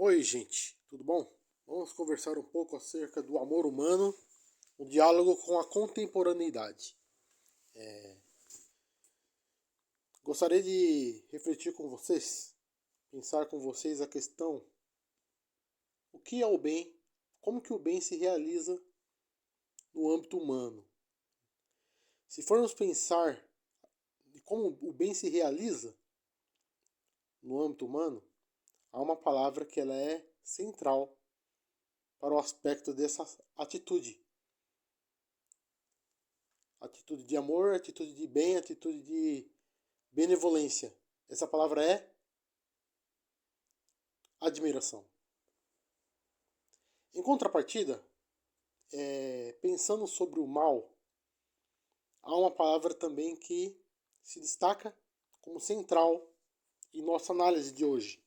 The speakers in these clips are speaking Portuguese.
Oi, gente, tudo bom? Vamos conversar um pouco acerca do amor humano, o diálogo com a contemporaneidade. Gostaria de refletir com vocês, pensar com vocês a questão: o que é o bem? Como que o bem se realiza no âmbito humano? Se formos pensar de como o bem se realiza no âmbito humano, há uma palavra que ela é central para o aspecto dessa atitude. Atitude de amor, atitude de bem, atitude de benevolência. Essa palavra é admiração. Em contrapartida, pensando sobre o mal, há uma palavra também que se destaca como central em nossa análise de hoje.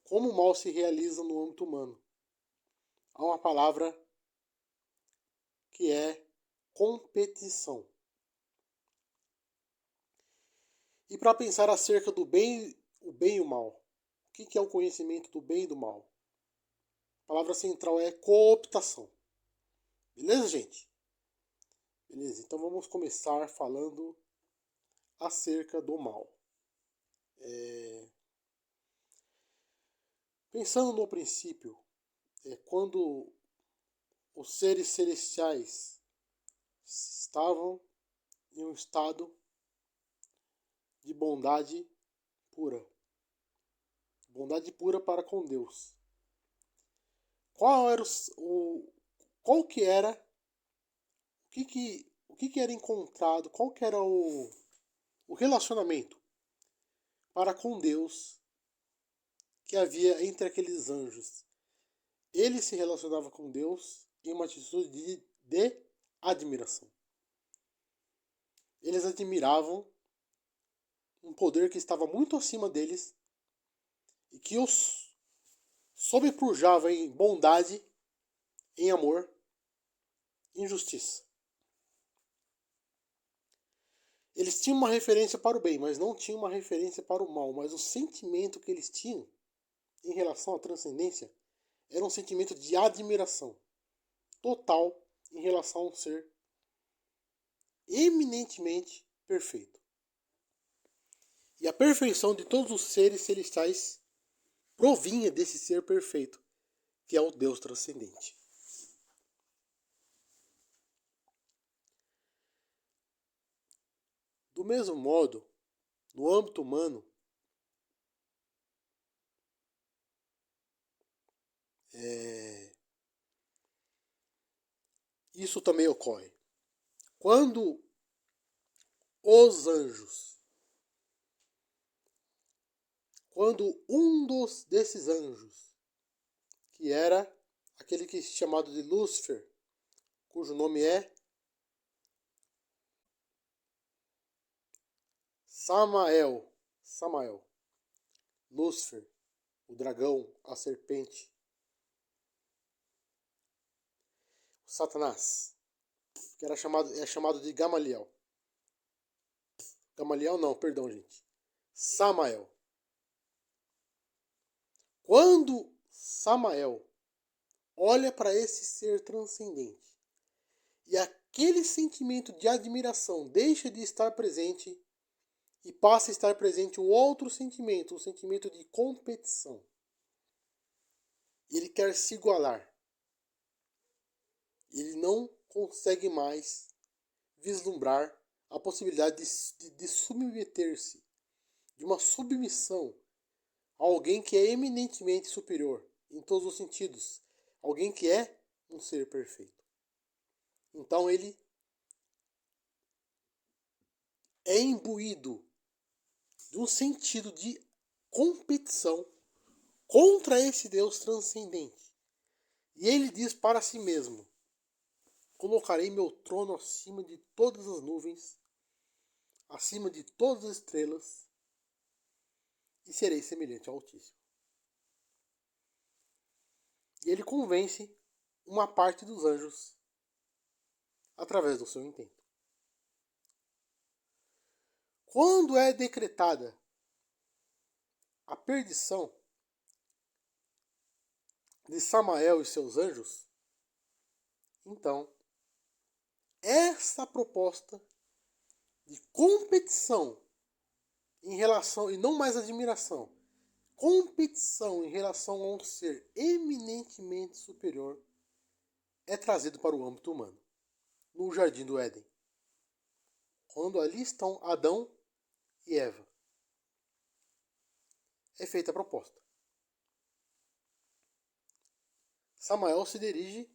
Como o mal se realiza no âmbito humano? Há uma palavra que é competição. E para pensar acerca do bem, o bem e o mal, o que é o conhecimento do bem e do mal? A palavra central é cooptação. Beleza, gente? Beleza, então vamos começar falando acerca do mal. Pensando no princípio, quando os seres celestiais estavam em um estado de bondade pura para com Deus. Qual era qual que era o que era encontrado, qual que era o relacionamento para com Deus que havia entre aqueles anjos? Ele se relacionava com Deus em uma atitude de admiração. Eles admiravam um poder que estava muito acima deles e que os sobrepujava em bondade, em amor, em justiça. Eles tinham uma referência para o bem, mas não tinham uma referência para o mal. Mas o sentimento que eles tinham em relação à transcendência era um sentimento de admiração total em relação a um ser eminentemente perfeito. E a perfeição de todos os seres celestiais provinha desse ser perfeito, que é o Deus transcendente. Do mesmo modo, no âmbito humano, isso também ocorre. Quando os anjos, quando desses anjos, que era aquele que é chamado de Lúcifer, cujo nome é Samael, Lúcifer, o dragão, a serpente, o Satanás, que é chamado de Gamaliel. Gamaliel não, perdão, gente. Samael. Quando Samael olha para esse ser transcendente e aquele sentimento de admiração deixa de estar presente e passa a estar presente um outro sentimento, o sentimento de competição. Ele quer se igualar. Ele não consegue mais vislumbrar a possibilidade de submeter-se, de uma submissão a alguém que é eminentemente superior em todos os sentidos, alguém que é um ser perfeito. Então ele é imbuído de um sentido de competição contra esse Deus transcendente. E ele diz para si mesmo: colocarei meu trono acima de todas as nuvens, acima de todas as estrelas, e serei semelhante ao Altíssimo. E ele convence uma parte dos anjos através do seu intento. Quando é decretada a perdição, de Samael e seus anjos, então, essa proposta de competição em relação, e não mais admiração, competição em relação a um ser eminentemente superior é trazido para o âmbito humano, no Jardim do Éden, quando ali estão Adão e Eva. É feita a proposta. Samael se dirige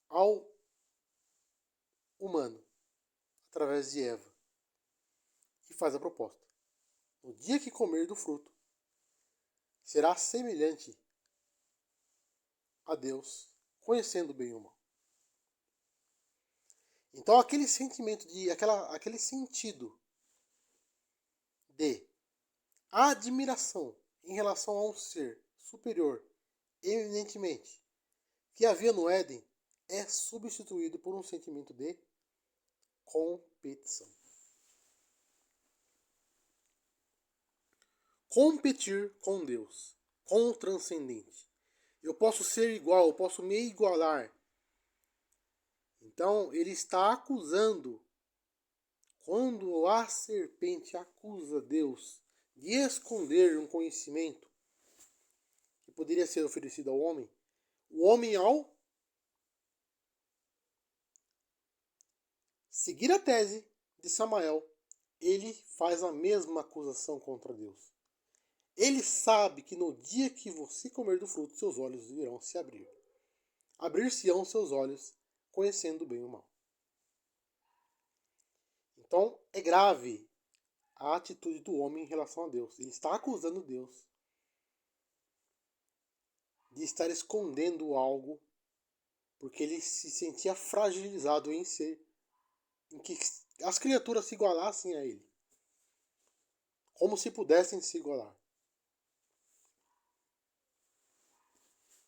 ao humano, através de Eva, e faz a proposta. No dia que comer do fruto, será semelhante a Deus, conhecendo o bem e o mal. Então aquele sentimento aquele sentido de admiração em relação a um ser superior, eminentemente, que havia no Éden, é substituído por um sentimento de competição. Competir com Deus, com o transcendente. Eu posso ser igual, eu posso me igualar. Então ele está acusando, quando a serpente acusa Deus de esconder um conhecimento que poderia ser oferecido ao homem, o homem, ao seguir a tese de Samael, ele faz a mesma acusação contra Deus. Ele sabe que no dia que você comer do fruto, seus olhos irão se abrir. Abrir-se-ão seus olhos, conhecendo o bem e o mal. Então, é grave a atitude do homem em relação a Deus. Ele está acusando Deus de estar escondendo algo, porque ele se sentia fragilizado em ser, em que as criaturas se igualassem a ele, como se pudessem se igualar.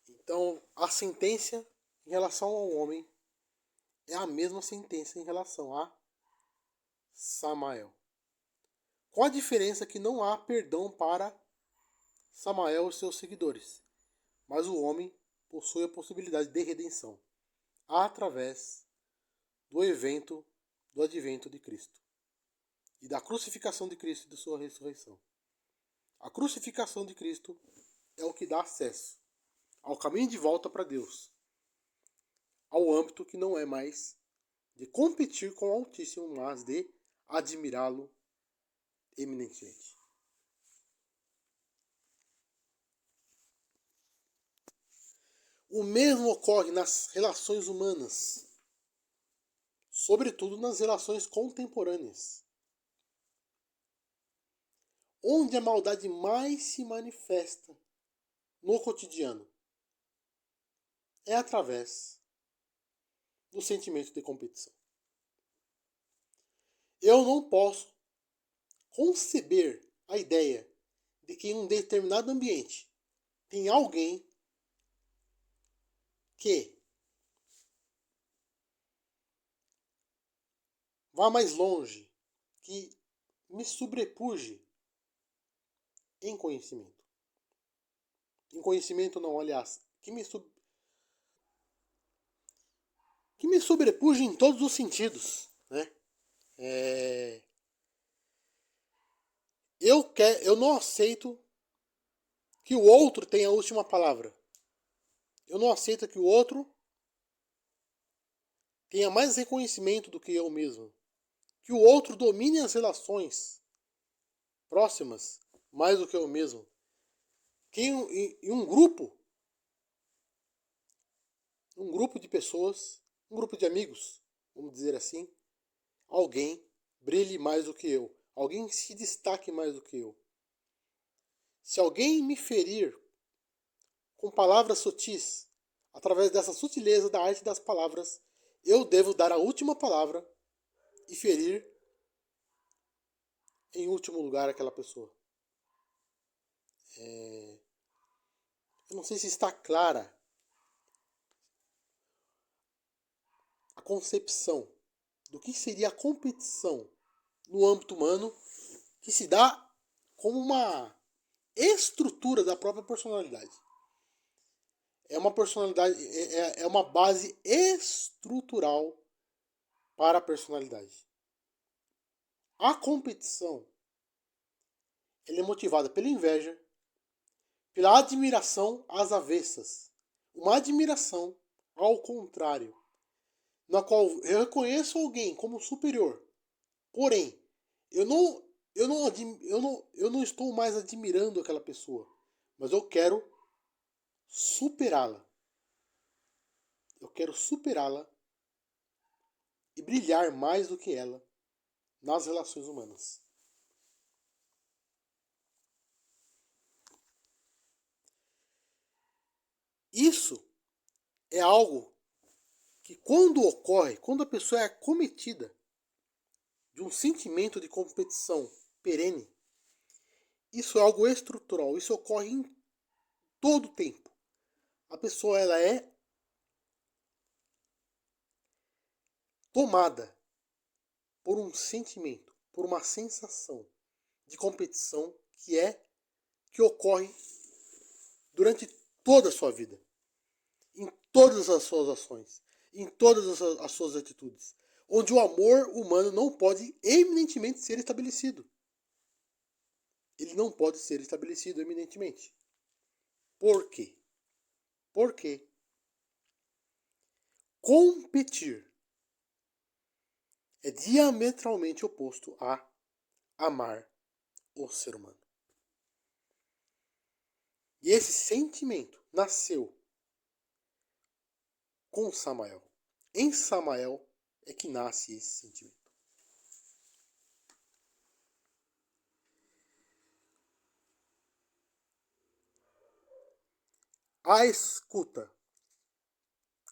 Então, a sentença em relação ao homem é a mesma sentença em relação a Samael. Com a diferença que não há perdão para Samael e seus seguidores, mas o homem possui a possibilidade de redenção através do evento do advento de Cristo e da crucificação de Cristo e de sua ressurreição. A crucificação de Cristo é o que dá acesso ao caminho de volta para Deus, ao âmbito que não é mais de competir com o Altíssimo, mas de admirá-lo eminentemente. O mesmo ocorre nas relações humanas, sobretudo nas relações contemporâneas, onde a maldade mais se manifesta no cotidiano é através do sentimento de competição. Eu não posso conceber a ideia de que em um determinado ambiente tem alguém que vá mais longe, que me sobrepuje em conhecimento. Em conhecimento não, aliás, que me sobrepuje em todos os sentidos, né? Eu não aceito que o outro tenha a última palavra. Eu não aceito que o outro tenha mais reconhecimento do que eu mesmo. Que o outro domine as relações próximas mais do que eu mesmo. Que em um grupo de pessoas, um grupo de amigos, vamos dizer assim, alguém brilhe mais do que eu. Alguém se destaque mais do que eu. Se alguém me ferir com palavras sutis, através dessa sutileza da arte das palavras, eu devo dar a última palavra e ferir em último lugar aquela pessoa. Eu não sei se está clara a concepção do que seria a competição no âmbito humano, que se dá como uma estrutura da própria personalidade. É uma personalidade, é uma base estrutural para a personalidade. A competição, ela é motivada pela inveja, pela admiração às avessas. Uma admiração ao contrário, na qual eu reconheço alguém como superior, porém, eu não estou mais admirando aquela pessoa, mas eu quero superá-la. Eu quero superá-la e brilhar mais do que ela nas relações humanas. Isso é algo que quando ocorre, quando a pessoa é acometida de um sentimento de competição perene, isso é algo estrutural, isso ocorre em todo o tempo. A pessoa ela é tomada por um sentimento, por uma sensação de competição que ocorre durante toda a sua vida, em todas as suas ações, em todas as suas atitudes, onde o amor humano não pode eminentemente ser estabelecido. Ele não pode ser estabelecido eminentemente. Por quê? Porque competir é diametralmente oposto a amar o ser humano. E esse sentimento nasceu com Samael. Em Samael é que nasce esse sentimento. A escuta.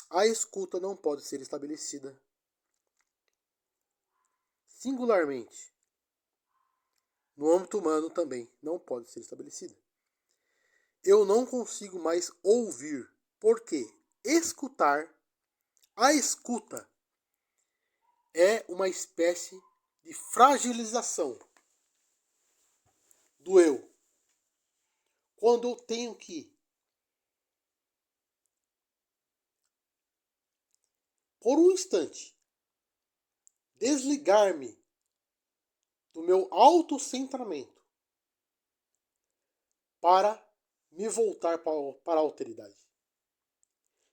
A escuta não pode ser estabelecida singularmente. No âmbito humano também não pode ser estabelecida. Eu não consigo mais ouvir, porque escutar, a escuta é uma espécie de fragilização do eu. Quando eu tenho que, por um instante, desligar-me do meu autocentramento para me voltar para a alteridade.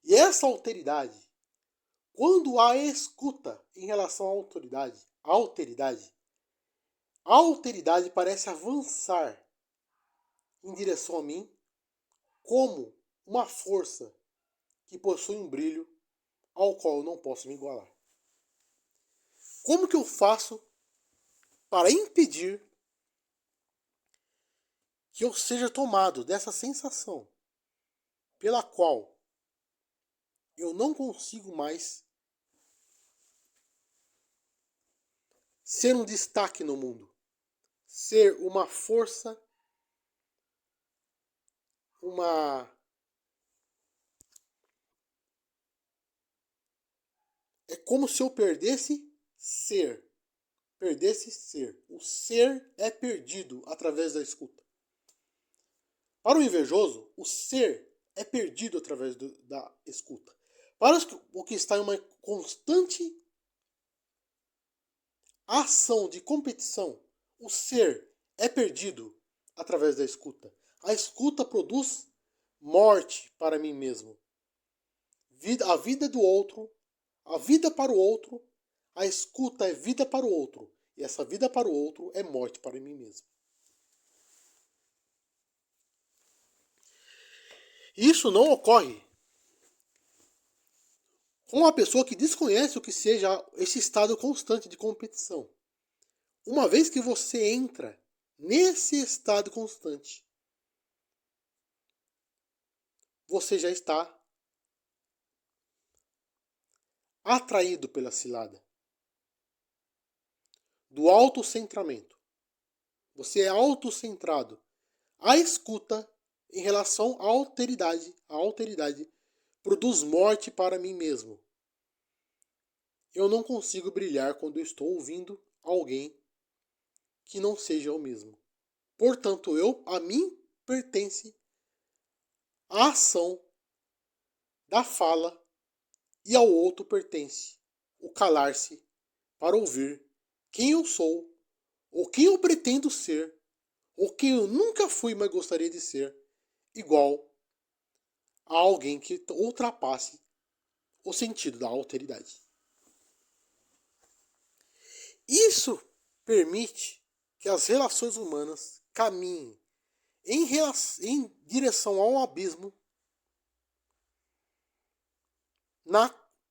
E essa alteridade, quando há escuta em relação à alteridade, a alteridade parece avançar em direção a mim como uma força que possui um brilho ao qual eu não posso me igualar. Como que eu faço para impedir que eu seja tomado dessa sensação pela qual eu não consigo mais ser um destaque no mundo, ser uma força, é como se eu perdesse ser. Perdesse ser. O ser é perdido através da escuta. Para o invejoso, o ser é perdido através da escuta. Para o que está em uma constante ação de competição, o ser é perdido através da escuta. A escuta produz morte para mim mesmo. A vida do outro, a vida para o outro, a escuta é vida para o outro. E essa vida para o outro é morte para mim mesmo. Isso não ocorre com uma pessoa que desconhece o que seja esse estado constante de competição. Uma vez que você entra nesse estado constante, você já está atraído pela cilada do autocentramento. Você é autocentrado. A escuta em relação à alteridade, produz morte para mim mesmo. Eu não consigo brilhar quando eu estou ouvindo alguém que não seja eu mesmo. Portanto, a mim pertence à ação da fala e ao outro pertence o calar-se para ouvir quem eu sou, ou quem eu pretendo ser, ou quem eu nunca fui, mas gostaria de ser, igual a alguém que ultrapasse o sentido da alteridade. Isso permite que as relações humanas caminhem em direção a um abismo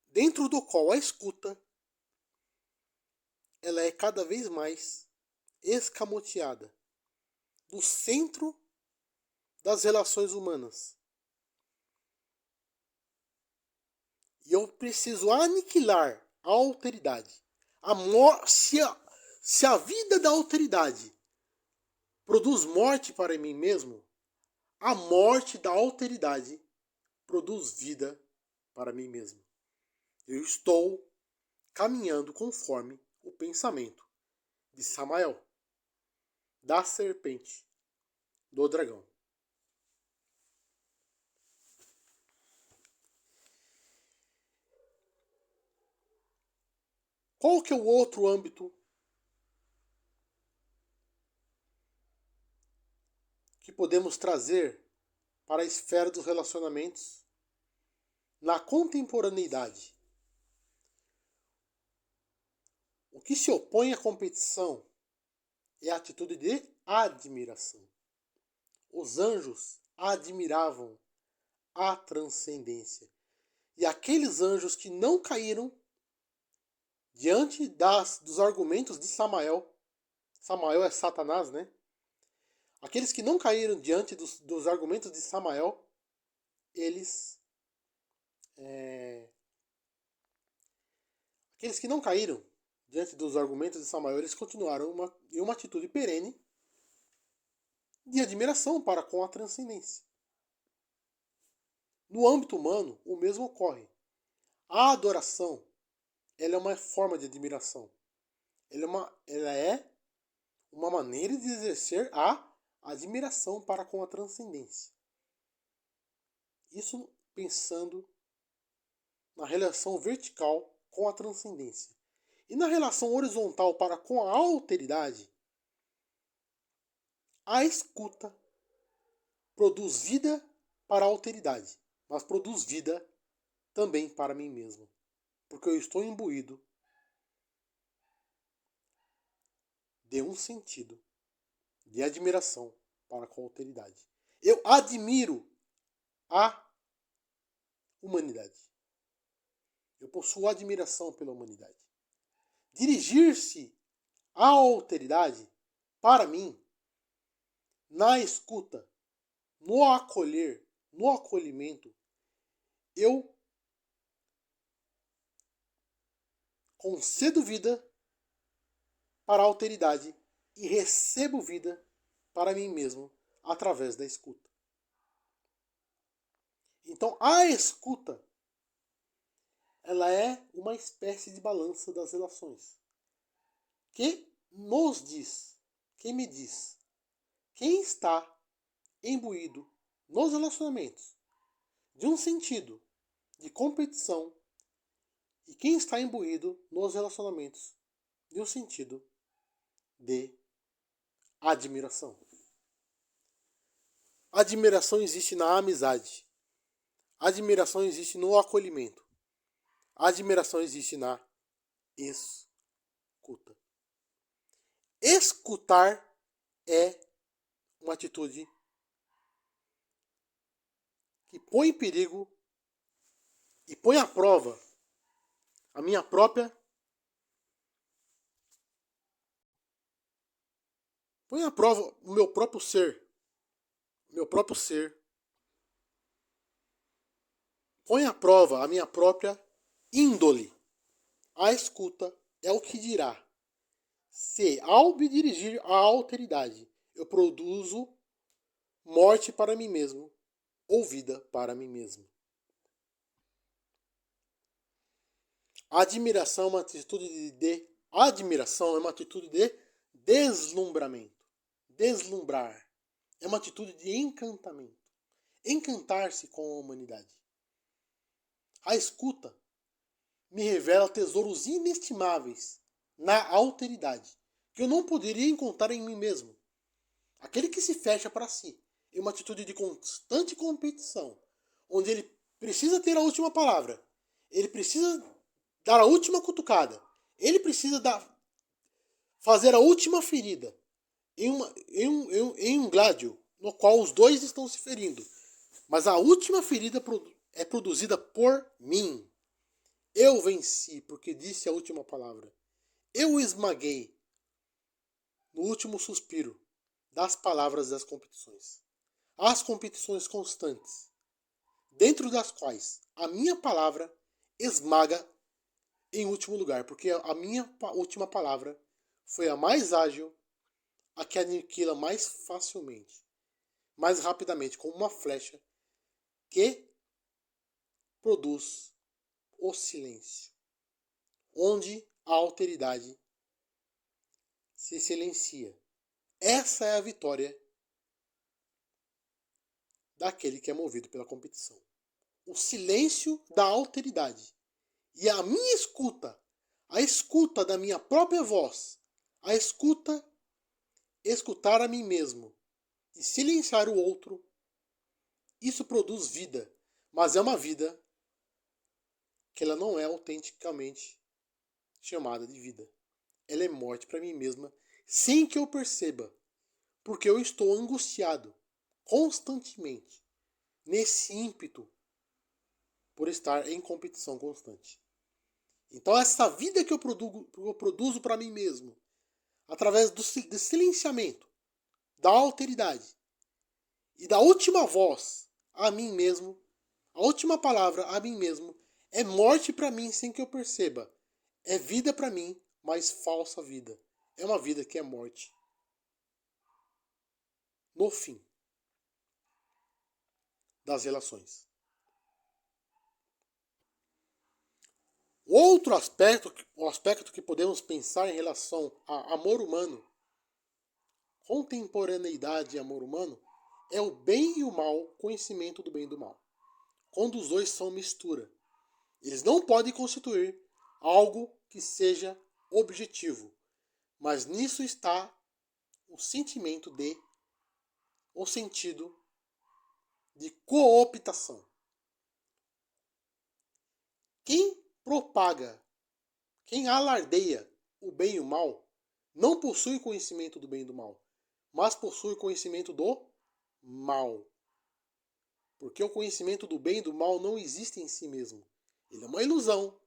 dentro do qual a escuta ela é cada vez mais escamoteada do centro das relações humanas. E eu preciso aniquilar a alteridade. Se a vida da alteridade produz morte para mim mesmo, a morte da alteridade produz vida para mim mesmo. Eu estou caminhando conforme o pensamento de Samael, da serpente, do dragão. Qual que é o outro âmbito que podemos trazer para a esfera dos relacionamentos na contemporaneidade? O que se opõe à competição é a atitude de admiração. Os anjos admiravam a transcendência. E aqueles anjos que não caíram diante dos argumentos de Samael é Satanás, né? Aqueles que não caíram diante dos argumentos de Samael, aqueles que não caíram diante dos argumentos de Samael, eles continuaram em uma atitude perene de admiração para com a transcendência. No âmbito humano, o mesmo ocorre. A adoração, ela é uma forma de admiração. Ela é uma maneira de exercer a admiração para com a transcendência. Isso pensando na relação vertical com a transcendência. E na relação horizontal para com a alteridade, a escuta produz vida para a alteridade, mas produz vida também para mim mesmo. Porque eu estou imbuído de um sentido de admiração para com a alteridade. Eu admiro a humanidade. Eu possuo admiração pela humanidade. Dirigir-se à alteridade, para mim, na escuta, no acolher, no acolhimento, eu concedo vida para a alteridade e recebo vida para mim mesmo através da escuta. Então, a escuta ela é uma espécie de balança das relações que me diz quem está imbuído nos relacionamentos de um sentido de competição e quem está imbuído nos relacionamentos de um sentido de admiração. Admiração existe na amizade. Admiração existe no acolhimento. Admiração existe na escuta. Escutar é uma atitude que põe em perigo e põe à prova a minha própria. Põe à prova o meu próprio ser. Meu próprio ser. Põe à prova a minha própria índole. A escuta é o que dirá se, ao me dirigir à alteridade, eu produzo morte para mim mesmo ou vida para mim mesmo. A admiração é uma atitude de deslumbramento. Deslumbrar. É uma atitude de encantamento. Encantar-se com a humanidade. A escuta me revela tesouros inestimáveis na alteridade, que eu não poderia encontrar em mim mesmo. Aquele que se fecha para si, em uma atitude de constante competição, onde ele precisa ter a última palavra, ele precisa dar a última cutucada, ele precisa fazer a última ferida em um gládio no qual os dois estão se ferindo. Mas a última ferida é produzida por mim. Eu venci porque disse a última palavra. Eu esmaguei no último suspiro das palavras das competições. As competições constantes, dentro das quais a minha palavra esmaga em último lugar, porque a minha última palavra foi a mais ágil, a que aniquila mais facilmente, mais rapidamente, como uma flecha que produz o silêncio, onde a alteridade se silencia. Essa é a vitória daquele que é movido pela competição. O silêncio da alteridade. E a minha escuta, a escuta da minha própria voz, a escutar a mim mesmo e silenciar o outro, isso produz vida. Mas é uma vida que ela não é autenticamente chamada de vida. Ela é morte para mim mesma, sem que eu perceba, porque eu estou angustiado constantemente nesse ímpeto por estar em competição constante. Então essa vida que eu produzo para mim mesmo, através do silenciamento, da alteridade e da última voz a mim mesmo, a última palavra a mim mesmo, é morte para mim sem que eu perceba. É vida para mim, mas falsa vida. É uma vida que é morte. No fim das relações. Outro aspecto, o aspecto que podemos pensar em relação a amor humano, contemporaneidade e amor humano, é o bem e o mal, conhecimento do bem e do mal. Quando os dois são mistura. Eles não podem constituir algo que seja objetivo. Mas nisso está o sentimento o sentido de cooptação. Quem propaga, quem alardeia o bem e o mal, não possui conhecimento do bem e do mal, mas possui conhecimento do mal. Porque o conhecimento do bem e do mal não existe em si mesmo. Ele é uma ilusão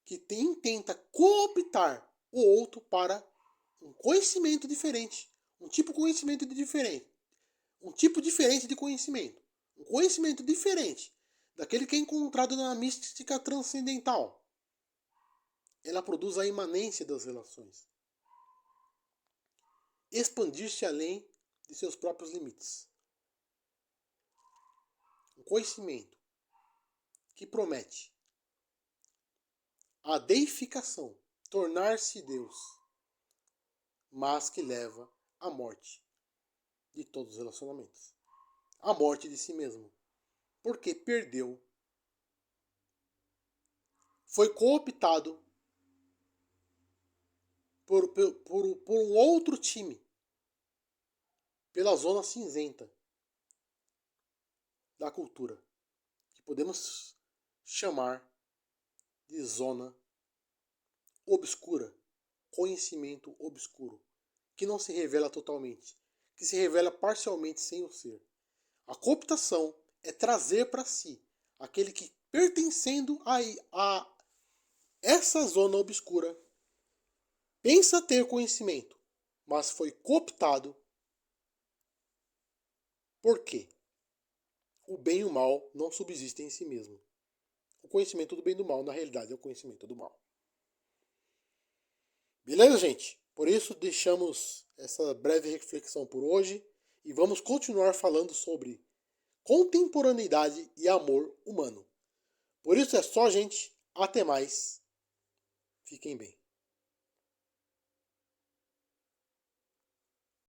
que tenta cooptar o outro para um conhecimento diferente, um tipo de conhecimento diferente, um tipo diferente de conhecimento, um conhecimento diferente daquele que é encontrado na mística transcendental. Ela produz a imanência das relações. Expandir-se além de seus próprios limites. Um conhecimento que promete a deificação, tornar-se Deus, mas que leva à morte de todos os relacionamentos. A morte de si mesmo. Porque perdeu. Foi cooptado por um outro time. Pela zona cinzenta da cultura. Que podemos chamar de zona obscura. Conhecimento obscuro. Que não se revela totalmente. Que se revela parcialmente sem o ser. A cooptação é trazer para si aquele que, pertencendo a essa zona obscura, pensa ter conhecimento, mas foi cooptado. Por quê? O bem e o mal não subsistem em si mesmo. O conhecimento do bem e do mal, na realidade, é o conhecimento do mal. Beleza, gente? Por isso, deixamos essa breve reflexão por hoje e vamos continuar falando sobre contemporaneidade e amor humano. Por isso é só, gente. Até mais. Fiquem bem.